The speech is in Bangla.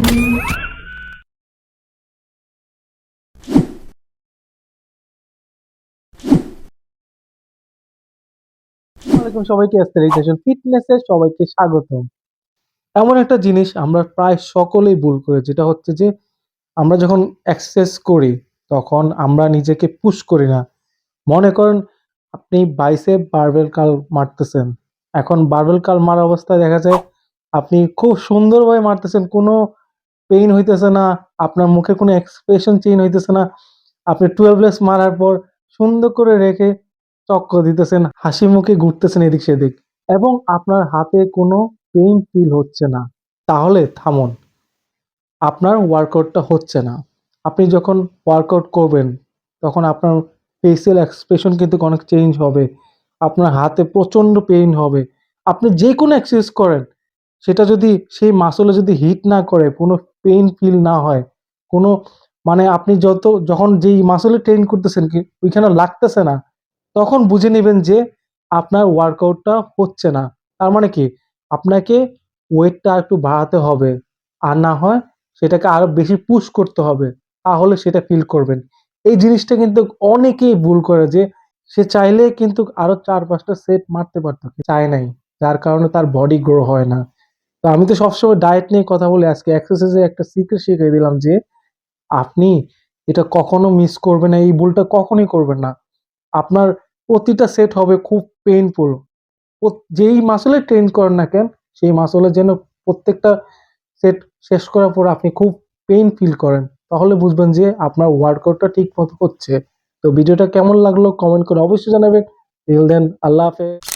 ওয়ালাইকুম সবাইকে অ্যাস্ট্রাইজেশন ফিটনেসে সবাইকে স্বাগতম। এমন একটা জিনিস আমরা প্রায় সকলেই ভুল করি, যেটা হচ্ছে যে আমরা যখন এক্সারসাইজ করি তখন আমরা নিজেকে পুশ করি না। মনে করেন আপনি বাইসেপ বারবেল কার্ল মারতেছেন, এখন বারবেল কার্ল মারা অবস্থায় দেখা যায় আপনি খুব সুন্দরভাবে মারতেছেন, কোনো পেইন হইতেছে না, আপনার মুখে কোনো এক্সপ্রেশন চেঞ্জ হইতেছে না। আপনি 12 লেস মারার পর সুন্দর করে রেখে চক্কর দিতেছেন, হাসি মুখে ঘুরতেছেন এদিক সেদিক, এবং আপনার হাতে কোনো পেইন ফিল হচ্ছে না। তাহলে থামুন, আপনার ওয়ার্কআউটটা হচ্ছে না। আপনি যখন ওয়ার্কআউট করবেন তখন আপনার ফেসিয়াল এক্সপ্রেশন কিন্তু অনেক চেঞ্জ হবে, আপনার হাতে প্রচণ্ড পেইন হবে। আপনি যে কোনো এক্সারসাইজ করেন, সেটা যদি সেই মাসলে যদি হিট না করে, কোনো পেইন ফিল না হয়, কোনো মানে আপনি যখন যেই মাসলে ট্রেন করতেছেন কি ওইখানে লাগতেছে না, তখন বুঝে নেবেন যে আপনার ওয়ার্কআউটটা হচ্ছে না। তার মানে কি, আপনাকে ওয়েটটা একটু বাড়াতে হবে, আর না হয় সেটাকে আরো বেশি পুশ করতে হবে, তাহলে সেটা ফিল করবেন। এই জিনিসটা কিন্তু অনেকেই ভুল করে, যে সে চাইলে কিন্তু আরো 4-5টা সেট মারতে পারতো, চায় নাই, যার কারণে তার বডি গ্রো হয় না। তো আমি তো সবসময় ডায়েট নিয়ে কথা বলি, আজকে এক্সারসাইজের একটা সিক্রেট শিখিয়ে দিলাম যে আপনি এটা কখনো মিস করবেন না, এই ভুলটা কখনোই করবেন না। আপনার প্রতিটা সেট হবে খুব পেইনফুল। যেই মাসলে ট্রেন করেন না কেন, সেই মাসলে যেন প্রত্যেকটা সেট শেষ করার পর আপনি খুব পেইন ফিল করেন, তাহলে বুঝবেন যে আপনার ওয়ার্কআউটটা ঠিক মতো হচ্ছে। তো ভিডিওটা কেমন লাগলো কমেন্ট করে অবশ্যই জানাবেন। টিল দেন, আল্লাহ হাফেজ।